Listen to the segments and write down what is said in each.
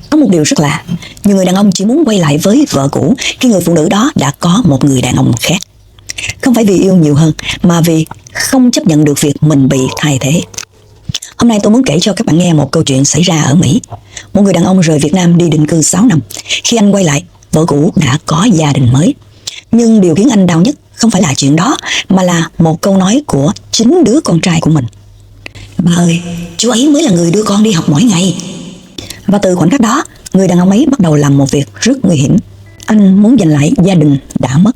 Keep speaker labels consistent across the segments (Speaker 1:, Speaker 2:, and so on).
Speaker 1: Có một điều rất lạ, nhiều người đàn ông chỉ muốn quay lại với vợ cũ khi người phụ nữ đó đã có một người đàn ông khác. Không phải vì yêu nhiều hơn, mà vì không chấp nhận được việc mình bị thay thế. Hôm nay tôi muốn kể cho các bạn nghe một câu chuyện xảy ra ở Mỹ. Một người đàn ông rời Việt Nam đi định cư 6 năm. Khi anh quay lại, vợ cũ đã có gia đình mới. Nhưng điều khiến anh đau nhất không phải là chuyện đó, mà là một câu nói của chính đứa con trai của mình. Bà ơi, chú ấy mới là người đưa con đi học mỗi ngày. Và từ khoảnh khắc đó, người đàn ông ấy bắt đầu làm một việc rất nguy hiểm. Anh muốn giành lại gia đình đã mất.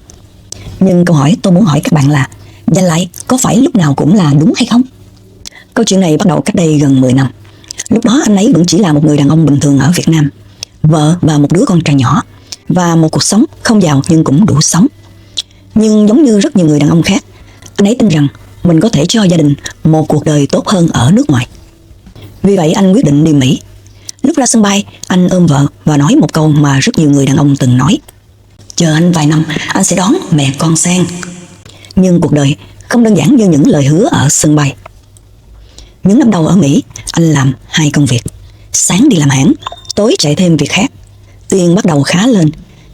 Speaker 1: Nhưng câu hỏi tôi muốn hỏi các bạn là, giành lại có phải lúc nào cũng là đúng hay không? Câu chuyện này bắt đầu cách đây gần 10 năm. Lúc đó anh ấy vẫn chỉ là một người đàn ông bình thường ở Việt Nam, vợ và một đứa con trai nhỏ, và một cuộc sống không giàu nhưng cũng đủ sống. Nhưng giống như rất nhiều người đàn ông khác, anh ấy tin rằng mình có thể cho gia đình một cuộc đời tốt hơn ở nước ngoài. Vì vậy anh quyết định đi Mỹ. Lúc ra sân bay, anh ôm vợ và nói một câu mà rất nhiều người đàn ông từng nói: chờ anh vài năm, anh sẽ đón mẹ con sang. Nhưng cuộc đời không đơn giản như những lời hứa ở sân bay. Những năm đầu ở Mỹ, anh làm 2 công việc. Sáng đi làm hãng, tối chạy thêm việc khác. Tiền bắt đầu khá lên,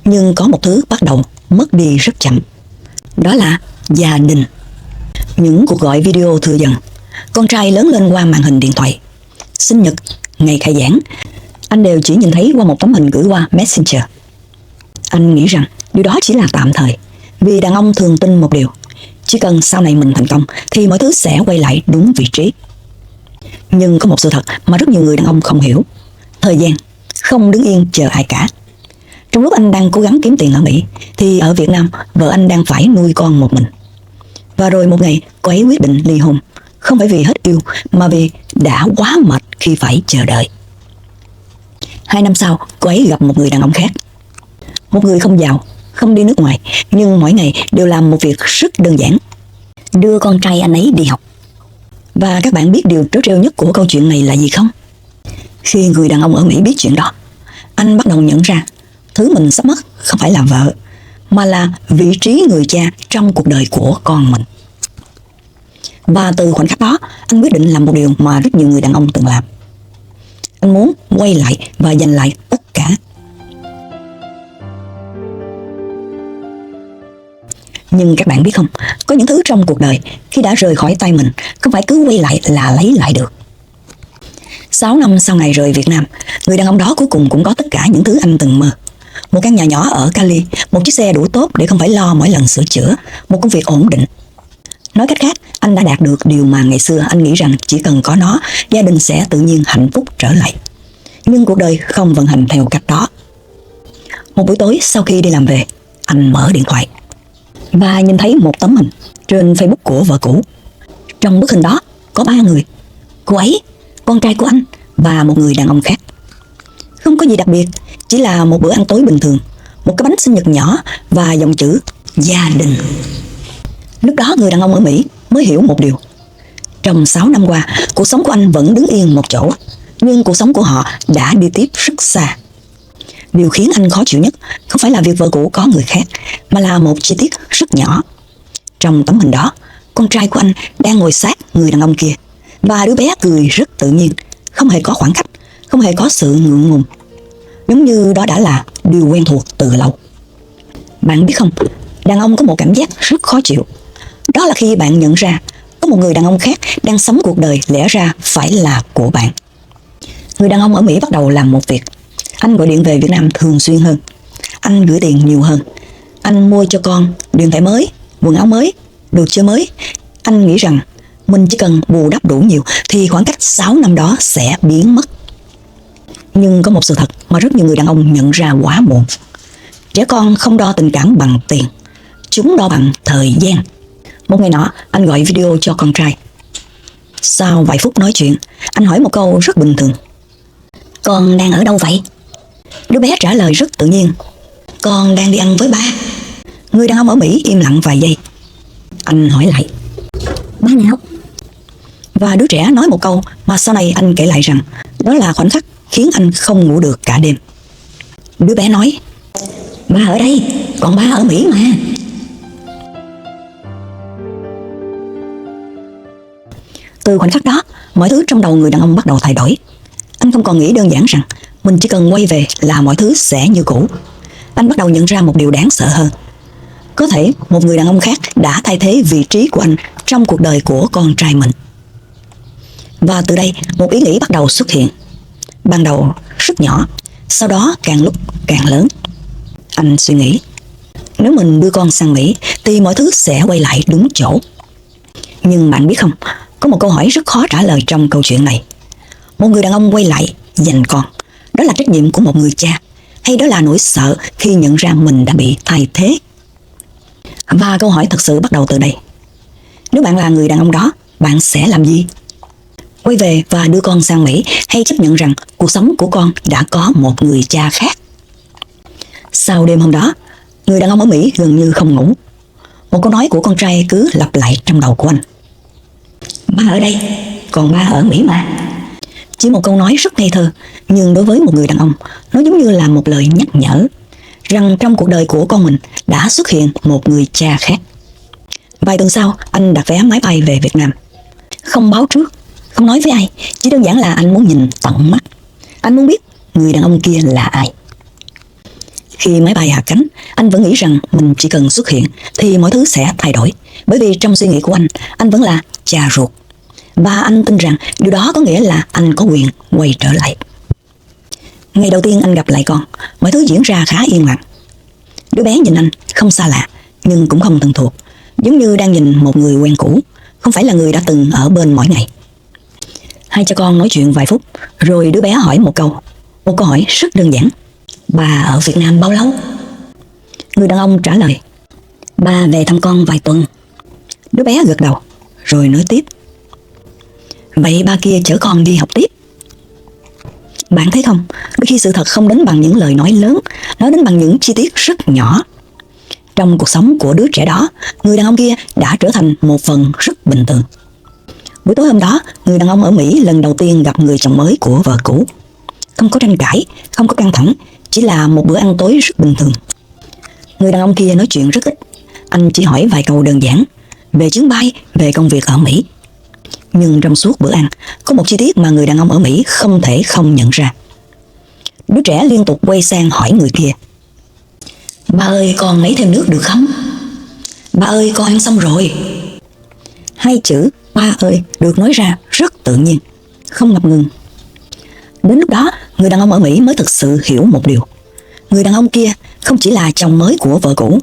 Speaker 1: nhưng có một thứ bắt đầu mất đi rất chậm. Đó là gia đình. Những cuộc gọi video thừa dần. Con trai lớn lên qua màn hình điện thoại. Sinh nhật, ngày khai giảng, anh đều chỉ nhìn thấy qua một tấm hình gửi qua Messenger. Anh nghĩ rằng điều đó chỉ là tạm thời, vì đàn ông thường tin một điều: chỉ cần sau này mình thành công thì mọi thứ sẽ quay lại đúng vị trí. Nhưng có một sự thật mà rất nhiều người đàn ông không hiểu: thời gian không đứng yên chờ ai cả. Trong lúc anh đang cố gắng kiếm tiền ở Mỹ, thì ở Việt Nam vợ anh đang phải nuôi con một mình. Và rồi một ngày cô ấy quyết định ly hôn, không phải vì hết yêu, mà vì đã quá mệt khi phải chờ đợi. 2 năm sau, cô ấy gặp một người đàn ông khác. Một người không giàu, không đi nước ngoài, nhưng mỗi ngày đều làm một việc rất đơn giản: đưa con trai anh ấy đi học. Và các bạn biết điều trớ trêu nhất của câu chuyện này là gì không? Khi người đàn ông ở Mỹ biết chuyện đó, anh bắt đầu nhận ra thứ mình sắp mất không phải là vợ, mà là vị trí người cha trong cuộc đời của con mình. Và từ khoảnh khắc đó, anh quyết định làm một điều mà rất nhiều người đàn ông từng làm. Anh muốn quay lại và giành lại tất cả. Nhưng các bạn biết không, có những thứ trong cuộc đời khi đã rời khỏi tay mình, không phải cứ quay lại là lấy lại được. 6 năm sau ngày rời Việt Nam, người đàn ông đó cuối cùng cũng có tất cả những thứ anh từng mơ. Một căn nhà nhỏ ở Cali, một chiếc xe đủ tốt để không phải lo mỗi lần sửa chữa, một công việc ổn định. Nói cách khác, anh đã đạt được điều mà ngày xưa anh nghĩ rằng chỉ cần có nó, gia đình sẽ tự nhiên hạnh phúc trở lại. Nhưng cuộc đời không vận hành theo cách đó. Một buổi tối sau khi đi làm về, anh mở điện thoại và nhìn thấy một tấm hình trên Facebook của vợ cũ. Trong bức hình đó có 3 người: cô ấy, con trai của anh và một người đàn ông khác. Không có gì đặc biệt, chỉ là một bữa ăn tối bình thường, một cái bánh sinh nhật nhỏ và dòng chữ gia đình. Lúc đó người đàn ông ở Mỹ mới hiểu một điều: trong 6 năm qua, cuộc sống của anh vẫn đứng yên một chỗ, nhưng cuộc sống của họ đã đi tiếp rất xa. Điều khiến anh khó chịu nhất không phải là việc vợ cũ có người khác, mà là một chi tiết rất nhỏ. Trong tấm hình đó, con trai của anh đang ngồi sát người đàn ông kia, và đứa bé cười rất tự nhiên, không hề có khoảng cách, không hề có sự ngượng ngùng. Giống như đó đã là điều quen thuộc từ lâu. Bạn biết không, đàn ông có một cảm giác rất khó chịu. Đó là khi bạn nhận ra có một người đàn ông khác đang sống cuộc đời lẽ ra phải là của bạn. Người đàn ông ở Mỹ bắt đầu làm một việc. Anh gọi điện về Việt Nam thường xuyên hơn. Anh gửi tiền nhiều hơn. Anh mua cho con điện thoại mới, quần áo mới, đồ chơi mới. Anh nghĩ rằng mình chỉ cần bù đắp đủ nhiều thì khoảng cách 6 năm đó sẽ biến mất. Nhưng có một sự thật mà rất nhiều người đàn ông nhận ra quá muộn: trẻ con không đo tình cảm bằng tiền, chúng đo bằng thời gian. Một ngày nọ, anh gọi video cho con trai. Sau vài phút nói chuyện, anh hỏi một câu rất bình thường: con đang ở đâu vậy? Đứa bé trả lời rất tự nhiên: con đang đi ăn với ba. Người đàn ông ở Mỹ im lặng vài giây. Anh hỏi lại: ba nào? Và đứa trẻ nói một câu mà sau này anh kể lại rằng đó là khoảnh khắc khiến anh không ngủ được cả đêm. Đứa bé nói: ba ở đây, còn ba ở Mỹ mà. Từ khoảnh khắc đó, mọi thứ trong đầu người đàn ông bắt đầu thay đổi. Anh không còn nghĩ đơn giản rằng mình chỉ cần quay về là mọi thứ sẽ như cũ. Anh bắt đầu nhận ra một điều đáng sợ hơn. Có thể một người đàn ông khác đã thay thế vị trí của anh trong cuộc đời của con trai mình. Và từ đây một ý nghĩ bắt đầu xuất hiện. Ban đầu rất nhỏ, sau đó càng lúc càng lớn. Anh suy nghĩ, nếu mình đưa con sang Mỹ thì mọi thứ sẽ quay lại đúng chỗ. Nhưng bạn biết không, có một câu hỏi rất khó trả lời trong câu chuyện này. Một người đàn ông quay lại giành con, đó là trách nhiệm của một người cha, hay đó là nỗi sợ khi nhận ra mình đã bị thay thế? Và câu hỏi thật sự bắt đầu từ đây. Nếu bạn là người đàn ông đó, bạn sẽ làm gì? Quay về và đưa con sang Mỹ, hay chấp nhận rằng cuộc sống của con đã có một người cha khác? Sau đêm hôm đó, người đàn ông ở Mỹ gần như không ngủ. Một câu nói của con trai cứ lặp lại trong đầu của anh. Ba ở đây, còn ba ở Mỹ mà. Chỉ một câu nói rất ngây thơ, nhưng đối với một người đàn ông, nó giống như là một lời nhắc nhở rằng trong cuộc đời của con mình đã xuất hiện một người cha khác. Vài tuần sau, anh đặt vé máy bay về Việt Nam. Không báo trước, không nói với ai, chỉ đơn giản là anh muốn nhìn tận mắt. Anh muốn biết người đàn ông kia là ai. Khi máy bay hạ cánh, anh vẫn nghĩ rằng mình chỉ cần xuất hiện thì mọi thứ sẽ thay đổi. Bởi vì trong suy nghĩ của anh vẫn là cha ruột. Và anh tin rằng điều đó có nghĩa là anh có quyền quay trở lại. Ngày đầu tiên anh gặp lại con, mọi thứ diễn ra khá yên lặng. Đứa bé nhìn anh không xa lạ, nhưng cũng không thân thuộc, giống như đang nhìn một người quen cũ, không phải là người đã từng ở bên mỗi ngày. Hai cha con nói chuyện vài phút, rồi đứa bé hỏi một câu hỏi rất đơn giản. Ba ở Việt Nam bao lâu? Người đàn ông trả lời, ba về thăm con vài tuần. Đứa bé gật đầu, rồi nói tiếp, vậy ba kia chở con đi học tiếp. Bạn thấy không, đôi khi sự thật không đến bằng những lời nói lớn, nó đến bằng những chi tiết rất nhỏ. Trong cuộc sống của đứa trẻ đó, người đàn ông kia đã trở thành một phần rất bình thường. Buổi tối hôm đó, người đàn ông ở Mỹ lần đầu tiên gặp người chồng mới của vợ cũ. Không có tranh cãi, không có căng thẳng, chỉ là một bữa ăn tối rất bình thường. Người đàn ông kia nói chuyện rất ít. Anh chỉ hỏi vài câu đơn giản về chuyến bay, về công việc ở Mỹ. Nhưng trong suốt bữa ăn, có một chi tiết mà người đàn ông ở Mỹ không thể không nhận ra. Đứa trẻ liên tục quay sang hỏi người kia, ba ơi, con lấy thêm nước được không? Ba ơi, con ăn xong rồi. Hai chữ ba ơi được nói ra rất tự nhiên, không ngập ngừng. Đến lúc đó, người đàn ông ở Mỹ mới thực sự hiểu một điều. Người đàn ông kia không chỉ là chồng mới của vợ cũ.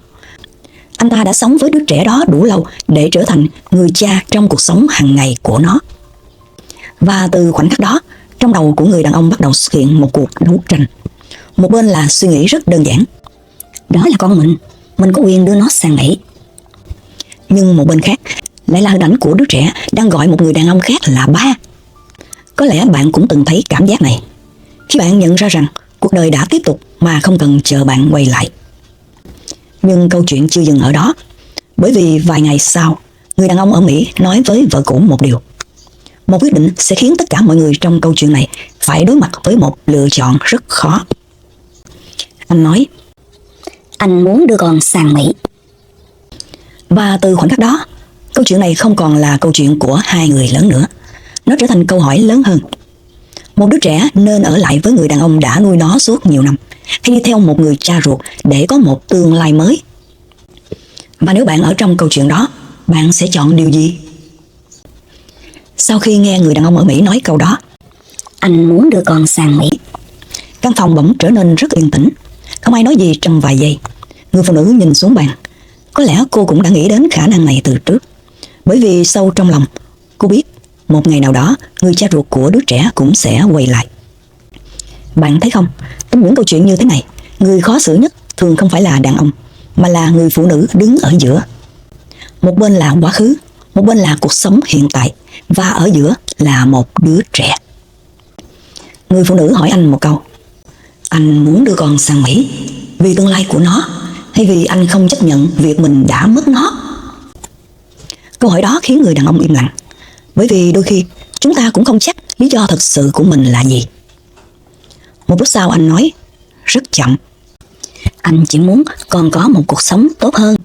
Speaker 1: Anh ta đã sống với đứa trẻ đó đủ lâu để trở thành người cha trong cuộc sống hàng ngày của nó. Và từ khoảnh khắc đó, trong đầu của người đàn ông bắt đầu xuất hiện một cuộc đấu tranh. Một bên là suy nghĩ rất đơn giản, đó là con mình có quyền đưa nó sang Mỹ. Nhưng một bên khác lại là hình ảnh của đứa trẻ đang gọi một người đàn ông khác là ba. Có lẽ bạn cũng từng thấy cảm giác này, khi bạn nhận ra rằng cuộc đời đã tiếp tục mà không cần chờ bạn quay lại. Nhưng câu chuyện chưa dừng ở đó, bởi vì vài ngày sau, người đàn ông ở Mỹ nói với vợ cũ một điều. Một quyết định sẽ khiến tất cả mọi người trong câu chuyện này phải đối mặt với một lựa chọn rất khó. Anh nói, anh muốn đưa con sang Mỹ. Và từ khoảnh khắc đó, câu chuyện này không còn là câu chuyện của hai người lớn nữa. Nó trở thành câu hỏi lớn hơn. Một đứa trẻ nên ở lại với người đàn ông đã nuôi nó suốt nhiều năm, hay đi theo một người cha ruột để có một tương lai mới? Và nếu bạn ở trong câu chuyện đó, bạn sẽ chọn điều gì? Sau khi nghe người đàn ông ở Mỹ nói câu đó, anh muốn đưa con sang Mỹ, căn phòng bỗng trở nên rất yên tĩnh. Không ai nói gì trong vài giây. Người phụ nữ nhìn xuống bàn. Có lẽ cô cũng đã nghĩ đến khả năng này từ trước, bởi vì sâu trong lòng cô biết một ngày nào đó người cha ruột của đứa trẻ cũng sẽ quay lại. Bạn thấy không, trong những câu chuyện như thế này, người khó xử nhất thường không phải là đàn ông, mà là người phụ nữ đứng ở giữa. Một bên là quá khứ, một bên là cuộc sống hiện tại, và ở giữa là một đứa trẻ. Người phụ nữ hỏi anh một câu, anh muốn đưa con sang Mỹ vì tương lai của nó, hay vì anh không chấp nhận việc mình đã mất nó? Câu hỏi đó khiến người đàn ông im lặng, bởi vì đôi khi chúng ta cũng không chắc lý do thật sự của mình là gì. Một lúc sau anh nói, rất chậm, anh chỉ muốn con có một cuộc sống tốt hơn.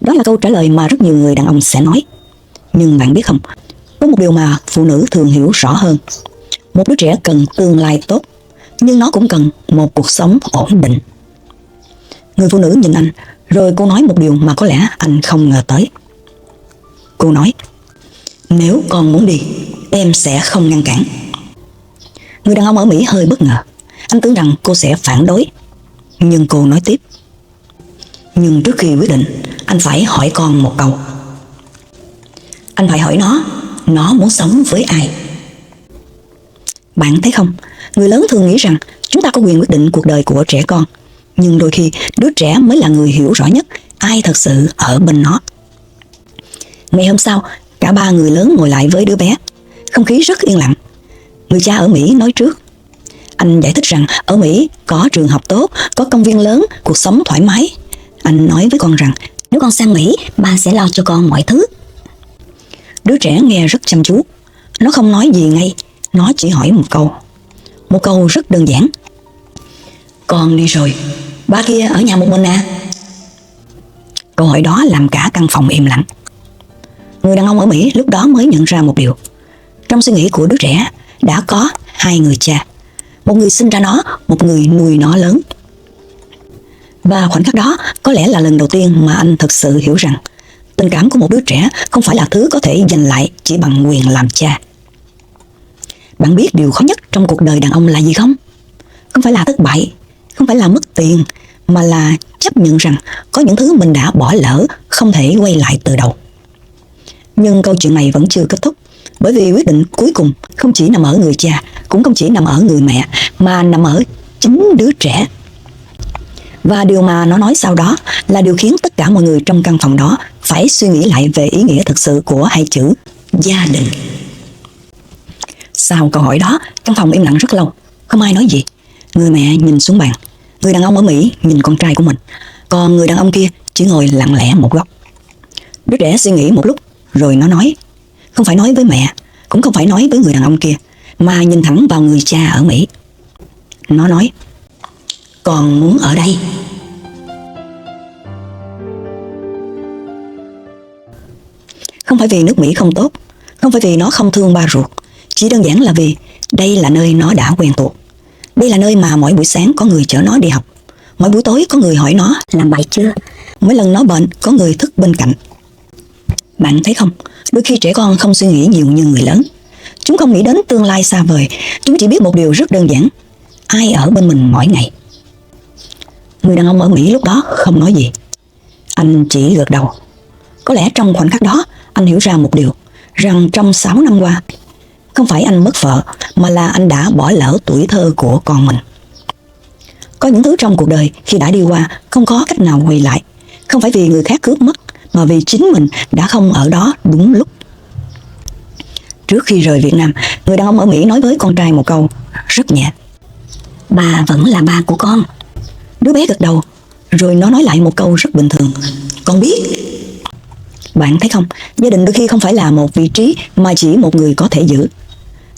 Speaker 1: Đó là câu trả lời mà rất nhiều người đàn ông sẽ nói. Nhưng bạn biết không, có một điều mà phụ nữ thường hiểu rõ hơn. Một đứa trẻ cần tương lai tốt, nhưng nó cũng cần một cuộc sống ổn định. Người phụ nữ nhìn anh, rồi cô nói một điều mà có lẽ anh không ngờ tới. Cô nói, nếu con muốn đi, em sẽ không ngăn cản. Người đàn ông ở Mỹ hơi bất ngờ. Anh tưởng rằng cô sẽ phản đối. Nhưng cô nói tiếp, nhưng trước khi quyết định, anh phải hỏi con một câu. Anh phải hỏi nó muốn sống với ai? Bạn thấy không, người lớn thường nghĩ rằng chúng ta có quyền quyết định cuộc đời của trẻ con. Nhưng đôi khi đứa trẻ mới là người hiểu rõ nhất ai thật sự ở bên nó. Ngày hôm sau, cả ba người lớn ngồi lại với đứa bé. Không khí rất yên lặng. Người cha ở Mỹ nói trước. Anh giải thích rằng ở Mỹ có trường học tốt, có công viên lớn, cuộc sống thoải mái. Anh nói với con rằng nếu con sang Mỹ, ba sẽ lo cho con mọi thứ. Đứa trẻ nghe rất chăm chú. Nó không nói gì ngay. Nó chỉ hỏi một câu. Một câu rất đơn giản. Con đi rồi, ba kia ở nhà một mình à? Câu hỏi đó làm cả căn phòng im lặng. Người đàn ông ở Mỹ lúc đó mới nhận ra một điều. Trong suy nghĩ của đứa trẻ đã có hai người cha. Một người sinh ra nó, một người nuôi nó lớn. Và khoảnh khắc đó có lẽ là lần đầu tiên mà anh thực sự hiểu rằng tình cảm của một đứa trẻ không phải là thứ có thể giành lại chỉ bằng quyền làm cha. Bạn biết điều khó nhất trong cuộc đời đàn ông là gì không? Không phải là thất bại, không phải là mất tiền, mà là chấp nhận rằng có những thứ mình đã bỏ lỡ không thể quay lại từ đầu. Nhưng câu chuyện này vẫn chưa kết thúc, bởi vì quyết định cuối cùng không chỉ nằm ở người cha, cũng không chỉ nằm ở người mẹ, mà nằm ở chính đứa trẻ. Và điều mà nó nói sau đó là điều khiến tất cả mọi người trong căn phòng đó phải suy nghĩ lại về ý nghĩa thực sự của hai chữ gia đình. Sau câu hỏi đó, căn phòng im lặng rất lâu, không ai nói gì. Người mẹ nhìn xuống bàn, người đàn ông ở Mỹ nhìn con trai của mình, còn người đàn ông kia chỉ ngồi lặng lẽ một góc. Đứa trẻ suy nghĩ một lúc, rồi nó nói, không phải nói với mẹ, cũng không phải nói với người đàn ông kia, mà nhìn thẳng vào người cha ở Mỹ. Nó nói, con muốn ở đây. Không phải vì nước Mỹ không tốt, không phải vì nó không thương ba ruột, chỉ đơn giản là vì đây là nơi nó đã quen thuộc. Đây là nơi mà mỗi buổi sáng có người chở nó đi học, mỗi buổi tối có người hỏi nó làm bài chưa, mỗi lần nó bệnh có người thức bên cạnh. Bạn thấy không, đôi khi trẻ con không suy nghĩ nhiều như người lớn. Chúng không nghĩ đến tương lai xa vời, chúng chỉ biết một điều rất đơn giản, ai ở bên mình mỗi ngày. Người đàn ông ở Mỹ lúc đó không nói gì. Anh chỉ gật đầu. Có lẽ trong khoảnh khắc đó, anh hiểu ra một điều, rằng trong 6 năm qua, không phải anh mất vợ, mà là anh đã bỏ lỡ tuổi thơ của con mình. Có những thứ trong cuộc đời khi đã đi qua không có cách nào quay lại. Không phải vì người khác cướp mất, mà vì chính mình đã không ở đó đúng lúc. Trước khi rời Việt Nam, người đàn ông ở Mỹ nói với con trai một câu rất nhẹ. Bà vẫn là ba của con. Đứa bé gật đầu, rồi nó nói lại một câu rất bình thường. Con biết. Bạn thấy không, gia đình đôi khi không phải là một vị trí mà chỉ một người có thể giữ.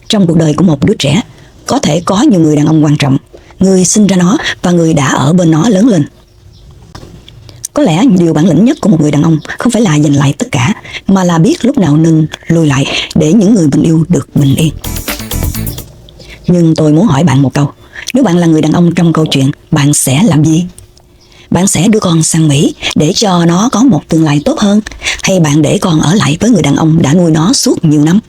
Speaker 1: Trong cuộc đời của một đứa trẻ, có thể có nhiều người đàn ông quan trọng, người sinh ra nó và người đã ở bên nó lớn lên. Có lẽ điều bản lĩnh nhất của một người đàn ông không phải là giành lại tất cả, mà là biết lúc nào nên lùi lại để những người mình yêu được bình yên. Nhưng tôi muốn hỏi bạn một câu, nếu bạn là người đàn ông trong câu chuyện, bạn sẽ làm gì? Bạn sẽ đưa con sang Mỹ để cho nó có một tương lai tốt hơn, hay bạn để con ở lại với người đàn ông đã nuôi nó suốt nhiều năm?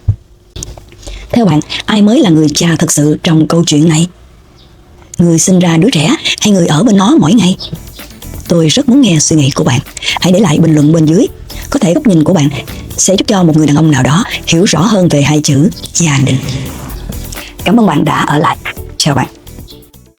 Speaker 1: Theo bạn, ai mới là người cha thật sự trong câu chuyện này? Người sinh ra đứa trẻ hay người ở bên nó mỗi ngày? Tôi rất muốn nghe suy nghĩ của bạn. Hãy để lại bình luận bên dưới. Có thể góc nhìn của bạn sẽ giúp cho một người đàn ông nào đó hiểu rõ hơn về hai chữ gia đình. Cảm ơn bạn đã ở lại. Chào bạn.